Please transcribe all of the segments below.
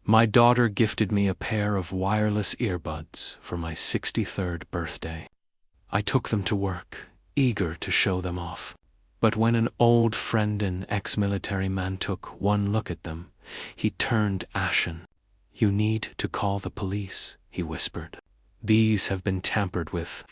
My daughter gifted me a pair of wireless earbuds for my 63rd birthday. I took them to work, eager to show them off. But when an old friend and ex-military man took one look at them, he turned ashen. "You need to call the police," he whispered. "These have been tampered with."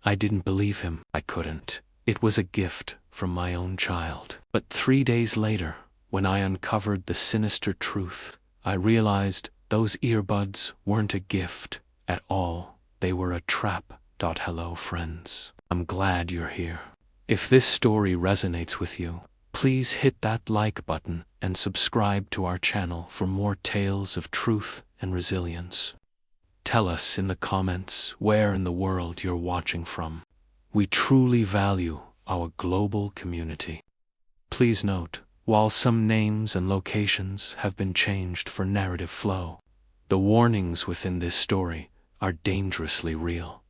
I didn't believe him. I couldn't. It was a gift from my own child. But 3 days later, when I uncovered the sinister truth, I realized those earbuds weren't a gift at all. They were a trap. Hello, friends. I'm glad you're here. If this story resonates with you, please hit that like button and subscribe to our channel for more tales of truth and resilience. Tell us in the comments where in the world you're watching from. We truly value our global community. Please note, while some names and locations have been changed for narrative flow, the warnings within this story are dangerously real.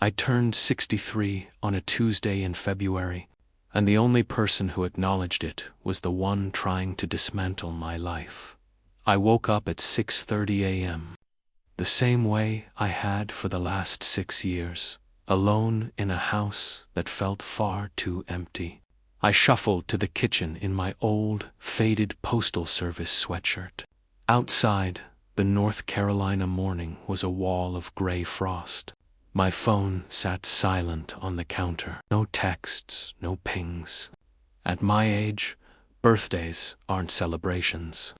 I turned 63 on a Tuesday in February, and the only person who acknowledged it was the one trying to dismantle my life. I woke up at 6:30 a.m., the same way I had for the last 6 years, alone in a house that felt far too empty. I shuffled to the kitchen in my old, faded Postal Service sweatshirt. Outside, the North Carolina morning was a wall of gray frost. My phone sat silent on the counter. No texts, no pings. At my age, birthdays aren't celebrations.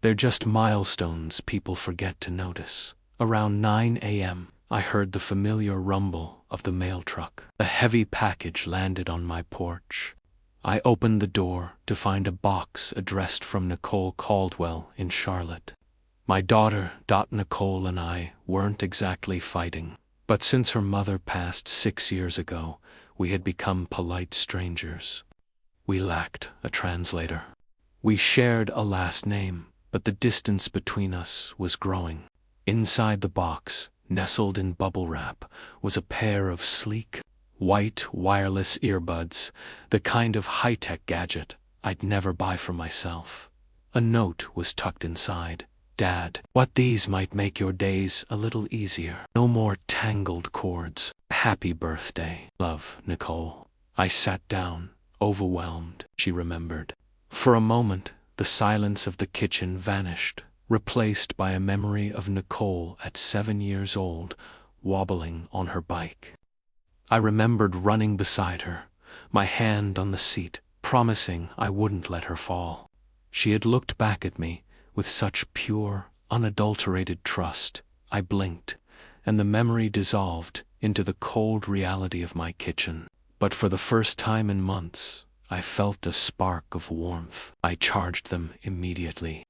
They're just milestones people forget to notice. Around 9 a.m., I heard the familiar rumble of the mail truck. A heavy package landed on my porch. I opened the door to find a box addressed from Nicole Caldwell in Charlotte. My daughter, Nicole, and I weren't exactly fighting. But since her mother passed 6 years ago, we had become polite strangers. We lacked a translator. We shared a last name, but the distance between us was growing. Inside the box, nestled in bubble wrap, was a pair of sleek, white wireless earbuds, the kind of high-tech gadget I'd never buy for myself. A note was tucked inside. "Dad, what these might make your days a little easier. No more tangled cords. Happy birthday. Love, Nicole." I sat down, overwhelmed, she remembered. For a moment, the silence of the kitchen vanished, replaced by a memory of Nicole at 7 years old, wobbling on her bike. I remembered running beside her, my hand on the seat, promising I wouldn't let her fall. She had looked back at me with such pure, unadulterated trust. I blinked, and the memory dissolved into the cold reality of my kitchen. But for the first time in months, I felt a spark of warmth. I charged them immediately.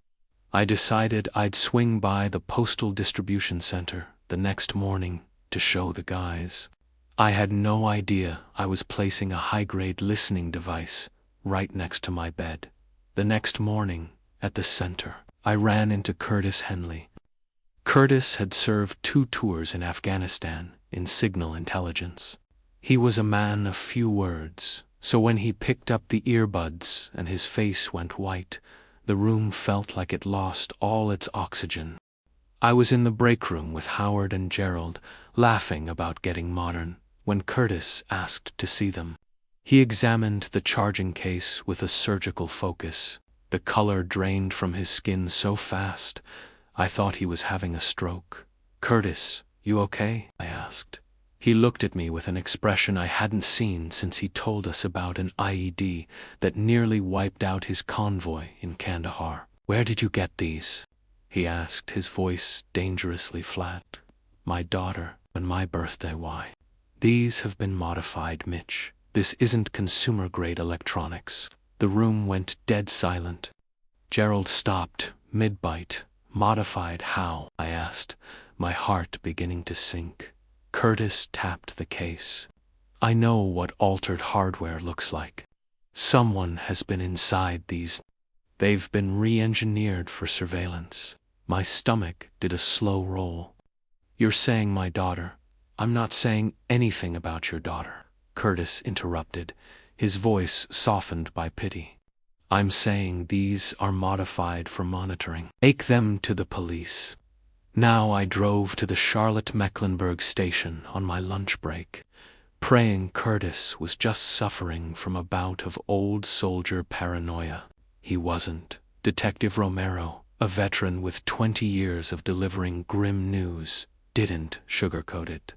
I decided I'd swing by the postal distribution center the next morning to show the guys. I had no idea I was placing a high-grade listening device right next to my bed. The next morning, at the center, I ran into Curtis Henley. Curtis had served 2 tours in Afghanistan in signal intelligence. He was a man of few words, so when he picked up the earbuds and his face went white, the room felt like it lost all its oxygen. I was in the break room with Howard and Gerald, laughing about getting modern, when Curtis asked to see them. He examined the charging case with a surgical focus. The color drained from his skin so fast, I thought he was having a stroke. "Curtis, you okay?" I asked. He looked at me with an expression I hadn't seen since he told us about an IED that nearly wiped out his convoy in Kandahar. "Where did you get these?" he asked, his voice dangerously flat. "My daughter, on my birthday. Why?" "These have been modified, Mitch. This isn't consumer-grade electronics." The room went dead silent. Gerald stopped, mid-bite. "Modified how?" I asked, my heart beginning to sink. Curtis tapped the case. "I know what altered hardware looks like. Someone has been inside these. They've been re-engineered for surveillance." My stomach did a slow roll. "You're saying my daughter?" "I'm not saying anything about your daughter," Curtis interrupted, his voice softened by pity. I'm saying these are modified for monitoring. Take them to the police. Now I drove to the Charlotte-Mecklenburg station on my lunch break, praying Curtis was just suffering from a bout of old soldier paranoia. He wasn't. Detective Romero, a veteran with 20 years of delivering grim news, didn't sugarcoat it.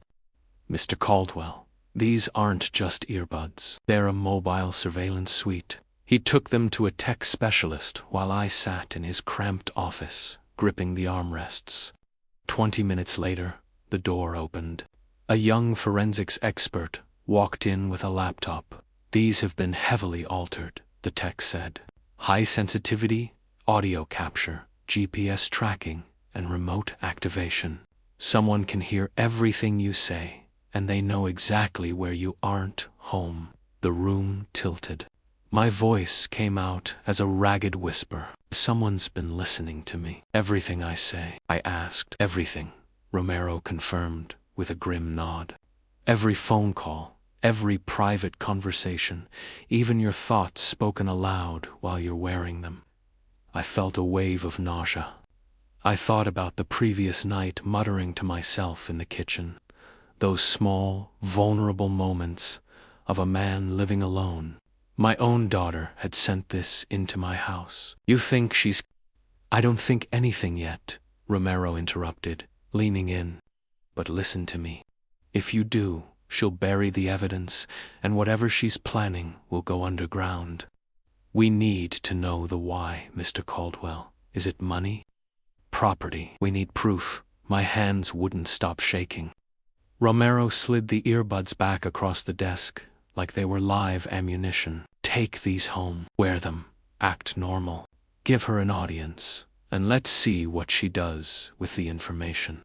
Mr. Caldwell, these aren't just earbuds. They're a mobile surveillance suite. He took them to a tech specialist while I sat in his cramped office, gripping the armrests. 20 minutes later, the door opened. A young forensics expert walked in with a laptop. These have been heavily altered, the tech said. High sensitivity, audio capture, GPS tracking, and remote activation. Someone can hear everything you say, and they know exactly where you aren't home. The room tilted. My voice came out as a ragged whisper. Someone's been listening to me. Everything I say, I asked. Everything, Romero confirmed with a grim nod. Every phone call, every private conversation, even your thoughts spoken aloud while you're wearing them. I felt a wave of nausea. I thought about the previous night, muttering to myself in the kitchen. Those small, vulnerable moments of a man living alone. My own daughter had sent this into my house. You think she's... I don't think anything yet, Romero interrupted, leaning in. But listen to me. If you do, she'll bury the evidence, and whatever she's planning will go underground. We need to know the why, Mr. Caldwell. Is it money? Property. We need proof. My hands wouldn't stop shaking. Romero slid the earbuds back across the desk, like they were live ammunition. Take these home. Wear them. Act normal. Give her an audience, and let's see what she does with the information.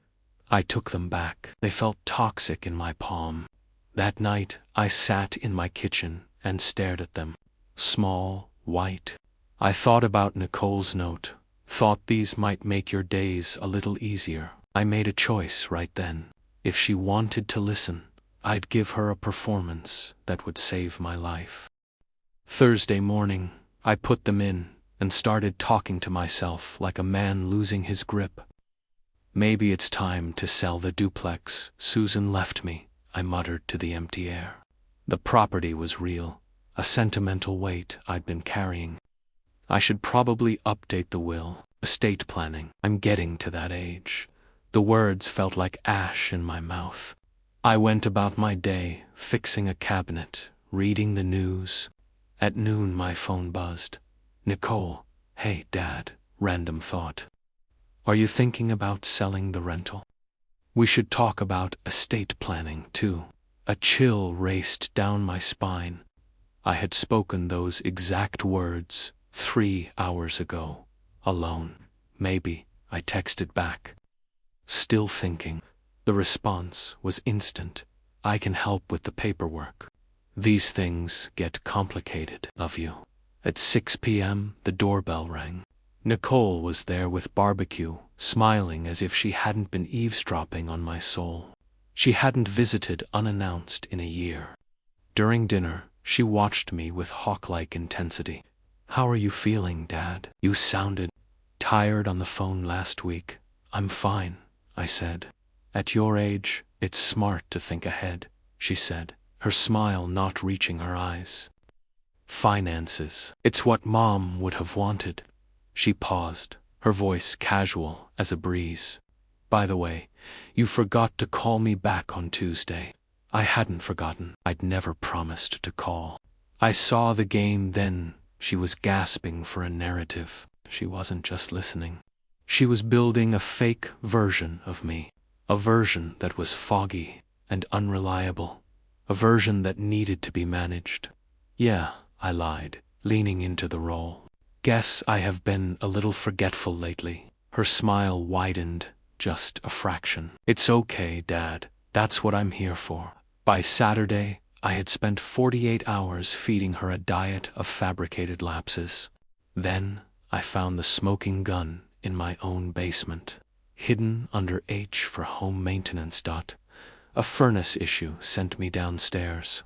I took them back. They felt toxic in my palm. That night, I sat in my kitchen and stared at them. Small, white. I thought about Nicole's note. Thought these might make your days a little easier. I made a choice right then. If she wanted to listen, I'd give her a performance that would save my life. Thursday morning, I put them in and started talking to myself like a man losing his grip. Maybe it's time to sell the duplex Susan left me, I muttered to the empty air. The property was real, a sentimental weight I'd been carrying. I should probably update the will. Estate planning. I'm getting to that age. The words felt like ash in my mouth. I went about my day, fixing a cabinet, reading the news. At noon my phone buzzed. Nicole, hey Dad, random thought. Are you thinking about selling the rental? We should talk about estate planning, too. A chill raced down my spine. I had spoken those exact words 3 hours ago. Alone. Maybe, I texted back. Still thinking. The response was instant. I can help with the paperwork. These things get complicated. Love you. At 6 p.m., the doorbell rang. Nicole was there with barbecue, smiling as if she hadn't been eavesdropping on my soul. She hadn't visited unannounced in a year. During dinner, she watched me with hawk-like intensity. How are you feeling, Dad? You sounded tired on the phone last week. I'm fine, I said. At your age, it's smart to think ahead, she said, her smile not reaching her eyes. Finances. It's what Mom would have wanted. She paused, her voice casual as a breeze. By the way, you forgot to call me back on Tuesday. I hadn't forgotten. I'd never promised to call. I saw the game then. She was gasping for a narrative. She wasn't just listening. She was building a fake version of me. A version that was foggy and unreliable. A version that needed to be managed. Yeah, I lied, leaning into the role. Guess I have been a little forgetful lately. Her smile widened just a fraction. It's okay, Dad. That's what I'm here for. By Saturday, I had spent 48 hours feeding her a diet of fabricated lapses. Then, I found the smoking gun in my own basement, hidden under H for home maintenance. A furnace issue sent me downstairs.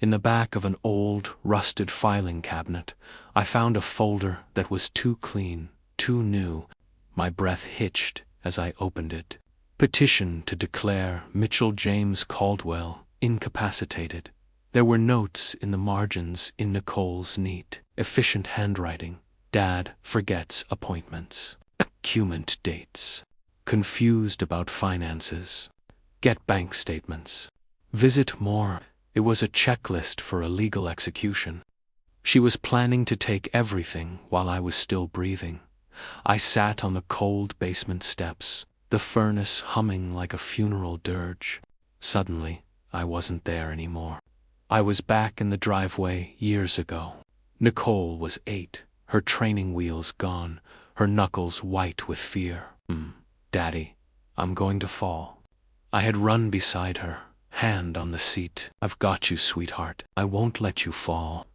In the back of an old, rusted filing cabinet, I found a folder that was too clean, too new. My breath hitched as I opened it. Petition to declare Mitchell James Caldwell incapacitated. There were notes in the margins in Nicole's neat, efficient handwriting. Dad forgets appointments. Accumant dates. Confused about finances. Get bank statements. Visit more. It was a checklist for a legal execution. She was planning to take everything while I was still breathing. I sat on the cold basement steps, the furnace humming like a funeral dirge. Suddenly, I wasn't there anymore. I was back in the driveway years ago. Nicole was 8, her training wheels gone, her knuckles white with fear. Daddy, I'm going to fall. I had run beside her, hand on the seat. I've got you, sweetheart. I won't let you fall.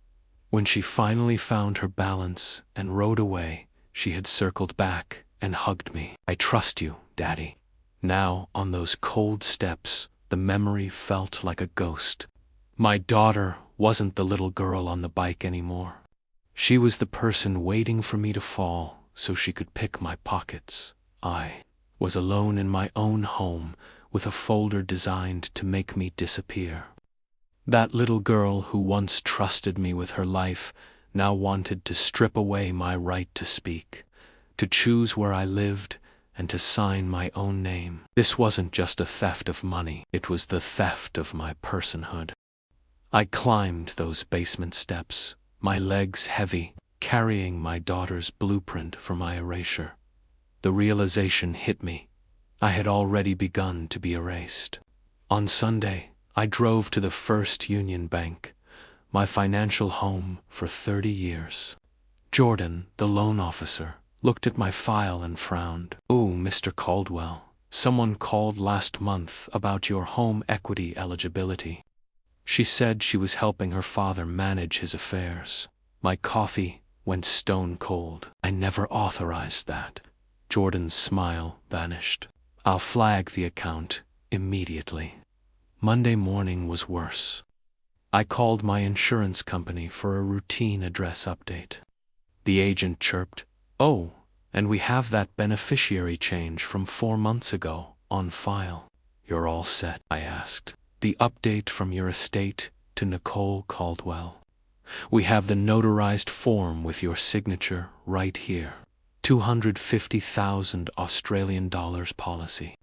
When she finally found her balance and rode away, she had circled back and hugged me. I trust you, Daddy. Now, on those cold steps, the memory felt like a ghost. My daughter wasn't the little girl on the bike anymore. She was the person waiting for me to fall so she could pick my pockets. I was alone in my own home with a folder designed to make me disappear. That little girl who once trusted me with her life now wanted to strip away my right to speak, to choose where I lived, and to sign my own name. This wasn't just a theft of money, it was the theft of my personhood. I climbed those basement steps, my legs heavy, carrying my daughter's blueprint for my erasure. The realization hit me. I had already begun to be erased. On Sunday, I drove to the First Union Bank, my financial home for 30 years. Jordan, the loan officer, looked at my file and frowned. "Oh, Mr. Caldwell, someone called last month about your home equity eligibility." She said she was helping her father manage his affairs. My coffee went stone cold. I never authorized that. Jordan's smile vanished. I'll flag the account immediately. Monday morning was worse. I called my insurance company for a routine address update. The agent chirped, "Oh, and we have that beneficiary change from 4 months ago on file." "You're all set?" I asked. "The update from your estate to Nicole Caldwell. We have the notarized form with your signature right here. $250,000 Australian dollars policy.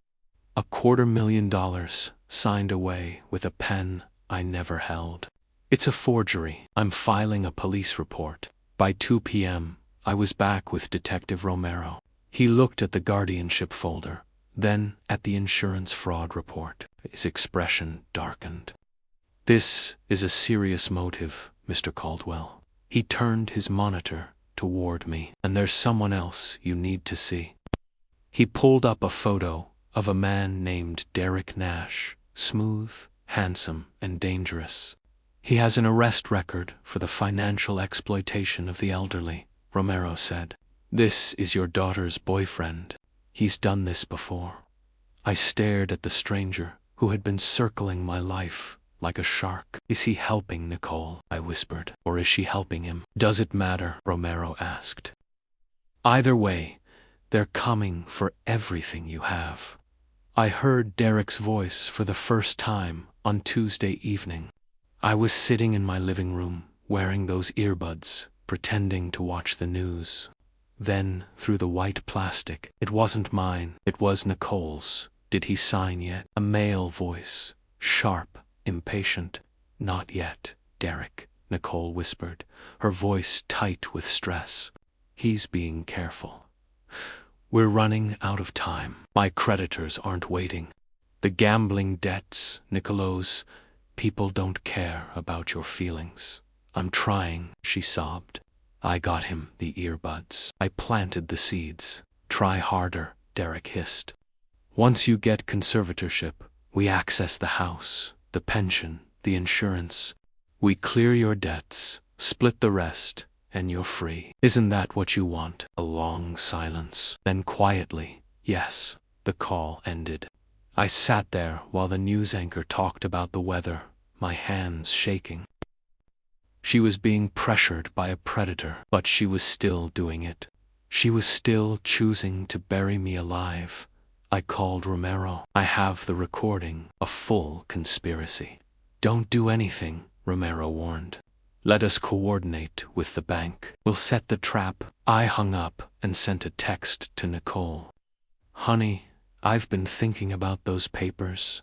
$250,000 signed away with a pen I never held. It's a forgery. I'm filing a police report." By 2 p.m., I was back with Detective Romero. He looked at the guardianship folder, then at the insurance fraud report. His expression darkened. "This is a serious motive, Mr. Caldwell." He turned his monitor toward me. "And there's someone else you need to see." He pulled up a photo of a man named Derek Nash, smooth, handsome, and dangerous. "He has an arrest record for the financial exploitation of the elderly," Romero said. "This is your daughter's boyfriend. He's done this before." I stared at the stranger who had been circling my life like a shark. "Is he helping Nicole?" I whispered. "Or is she helping him?" "Does it matter?" Romero asked. "Either way, they're coming for everything you have." I heard Derek's voice for the first time on Tuesday evening. I was sitting in my living room, wearing those earbuds, pretending to watch the news. Then, through the white plastic, it wasn't mine, it was Nicole's. "Did he sign yet?" A male voice, sharp, impatient. "Not yet, Derek," Nicole whispered, her voice tight with stress. "He's being careful. We're running out of time. My creditors aren't waiting. The gambling debts, Nicole's. People don't care about your feelings." "I'm trying," she sobbed. I got him the earbuds. I planted the seeds. "Try harder," Derek hissed. "Once you get conservatorship, we access the house, the pension, the insurance. We clear your debts, split the rest, and you're free. Isn't that what you want?" A long silence. Then quietly, "Yes." The call ended. I sat there while the news anchor talked about the weather, my hands shaking. She was being pressured by a predator, but she was still doing it. She was still choosing to bury me alive. I called Romero. I have the recording, a full conspiracy. Don't do anything, Romero warned. Let us coordinate with the bank. We'll set the trap. I hung up and sent a text to Nicole. Honey, I've been thinking about those papers.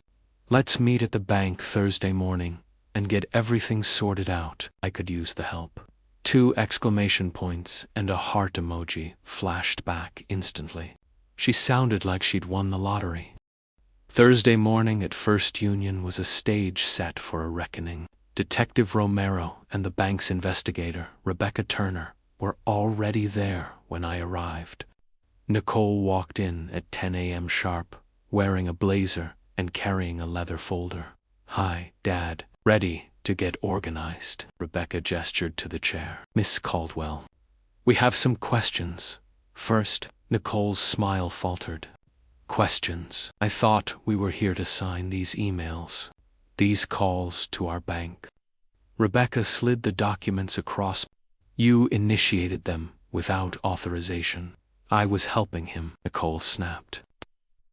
Let's meet at the bank Thursday morning and get everything sorted out. I could use the help. 2 exclamation points and a heart emoji flashed back instantly. She sounded like she'd won the lottery. Thursday morning at First Union was a stage set for a reckoning. Detective Romero and the bank's investigator, Rebecca Turner, were already there when I arrived. Nicole walked in at 10 a.m. sharp, wearing a blazer and carrying a leather folder. Hi, Dad. Ready to get organized. Rebecca gestured to the chair. Miss Caldwell. We have some questions. First, Nicole's smile faltered. Questions. I thought we were here to sign these emails, these calls to our bank. Rebecca slid the documents across. You initiated them without authorization. I was helping him, Nicole snapped.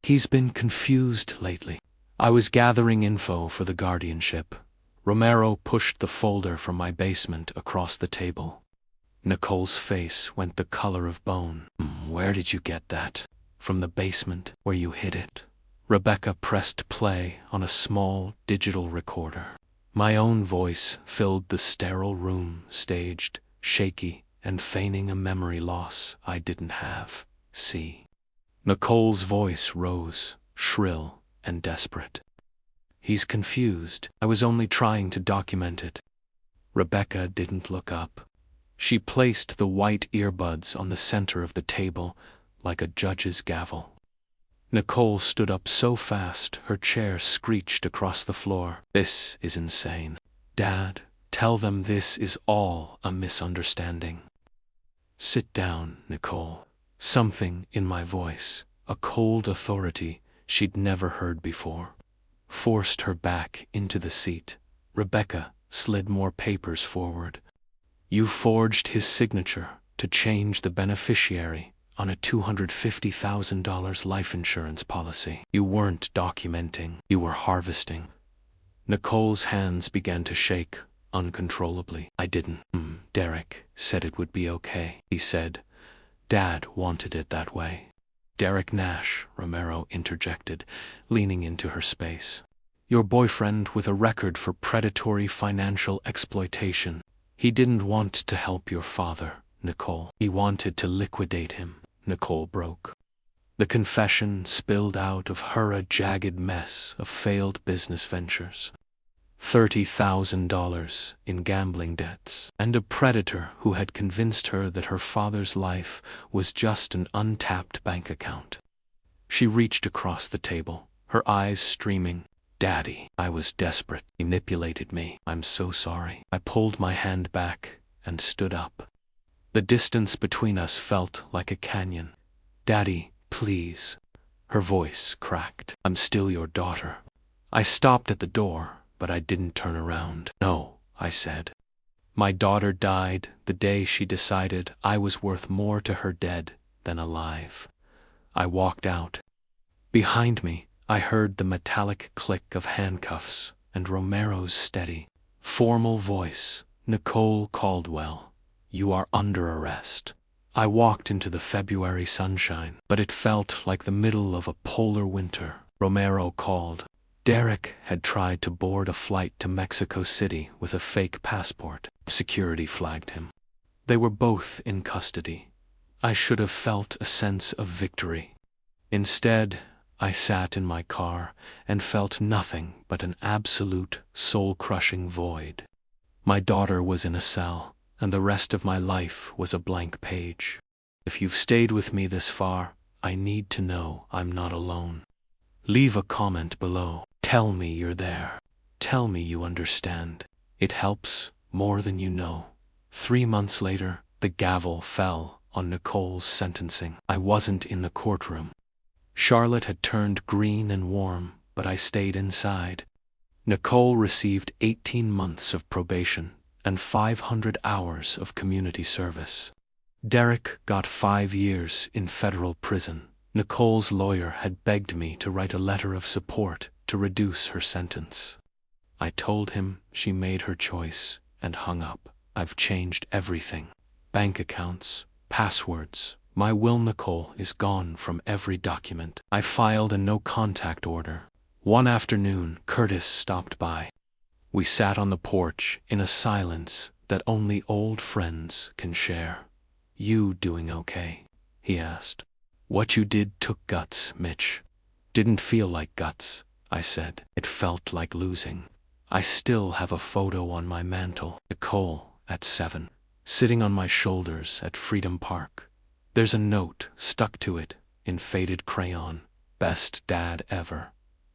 He's been confused lately. I was gathering info for the guardianship. Romero pushed the folder from my basement across the table. Nicole's face went the color of bone. Where did you get that? From the basement, where you hid it. Rebecca pressed play on a small digital recorder. My own voice filled the sterile room, staged, shaky, and feigning a memory loss I didn't have. See. Nicole's voice rose, shrill and desperate. He's confused. I was only trying to document it. Rebecca didn't look up. She placed the white earbuds on the center of the table, like a judge's gavel. Nicole stood up so fast her chair screeched across the floor. This is insane. Dad, tell them this is all a misunderstanding. Sit down, Nicole. Something in my voice, a cold authority she'd never heard before, forced her back into the seat. Rebecca slid more papers forward. You forged his signature to change the beneficiary on a $250,000 life insurance policy. You weren't documenting, you were harvesting. Nicole's hands began to shake uncontrollably. I didn't. Derek said it would be okay, he said. Dad wanted it that way. Derek Nash, Romero interjected, leaning into her space. Your boyfriend with a record for predatory financial exploitation. He didn't want to help your father, Nicole. He wanted to liquidate him, Nicole broke. The confession spilled out of her a jagged mess of failed business ventures. $30,000 in gambling debts, and a predator who had convinced her that her father's life was just an untapped bank account. She reached across the table, her eyes streaming. Daddy, I was desperate. He manipulated me. I'm so sorry. I pulled my hand back and stood up. The distance between us felt like a canyon. Daddy, please. Her voice cracked. I'm still your daughter. I stopped at the door, but I didn't turn around. No, I said. My daughter died the day she decided I was worth more to her dead than alive. I walked out. Behind me, I heard the metallic click of handcuffs and Romero's steady, formal voice. Nicole Caldwell, you are under arrest. I walked into the February sunshine, but it felt like the middle of a polar winter. Romero called. Derek had tried to board a flight to Mexico City with a fake passport. Security flagged him. They were both in custody. I should have felt a sense of victory. Instead, I sat in my car and felt nothing but an absolute, soul-crushing void. My daughter was in a cell, and the rest of my life was a blank page. If you've stayed with me this far, I need to know I'm not alone. Leave a comment below. Tell me you're there. Tell me you understand. It helps more than you know. 3 months later, the gavel fell on Nicole's sentencing. I wasn't in the courtroom. Charlotte had turned green and warm, but I stayed inside. Nicole received 18 months of probation and 500 hours of community service. Derek got 5 years in federal prison. Nicole's lawyer had begged me to write a letter of support to reduce her sentence. I told him she made her choice and hung up. I've changed everything. Bank accounts, passwords. My will. Nicole is gone from every document. I filed a no-contact order. One afternoon, Curtis stopped by. We sat on the porch in a silence that only old friends can share. "You doing okay?" he asked. "What you did took guts, Mitch." "Didn't feel like guts," I said. "It felt like losing." I still have a photo on my mantle. Nicole, at 7, sitting on my shoulders at Freedom Park. There's a note stuck to it in faded crayon. "Best dad ever."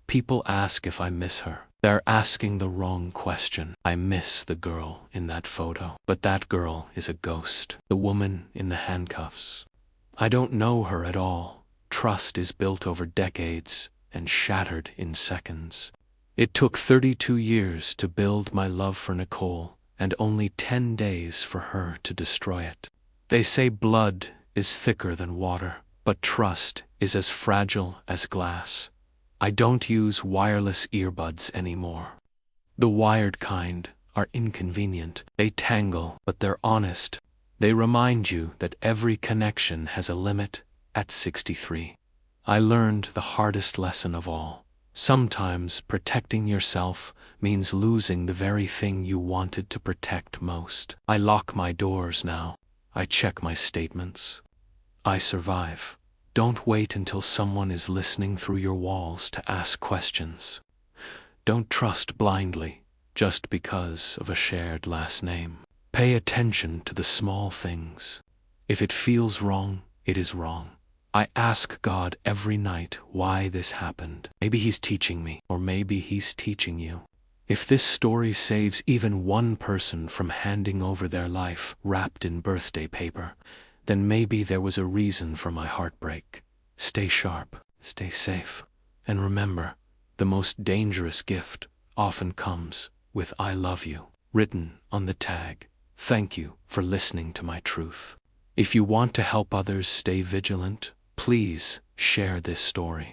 People ask if I miss her. They're asking the wrong question. I miss the girl in that photo. But that girl is a ghost. The woman in the handcuffs. I don't know her at all. Trust is built over decades and shattered in seconds. It took 32 years to build my love for Nicole, and only 10 days for her to destroy it. They say blood is thicker than water, but trust is as fragile as glass. I don't use wireless earbuds anymore. The wired kind are inconvenient. They tangle, but they're honest. They remind you that every connection has a limit at 63. I learned the hardest lesson of all. Sometimes protecting yourself means losing the very thing you wanted to protect most. I lock my doors now. I check my statements. I survive. Don't wait until someone is listening through your walls to ask questions. Don't trust blindly just because of a shared last name. Pay attention to the small things. If it feels wrong, it is wrong. I ask God every night why this happened. Maybe He's teaching me, or maybe He's teaching you. If this story saves even one person from handing over their life wrapped in birthday paper, then maybe there was a reason for my heartbreak. Stay sharp, stay safe, and remember, the most dangerous gift often comes with "I love you" written on the tag. Thank you for listening to my truth. If you want to help others stay vigilant, please share this story.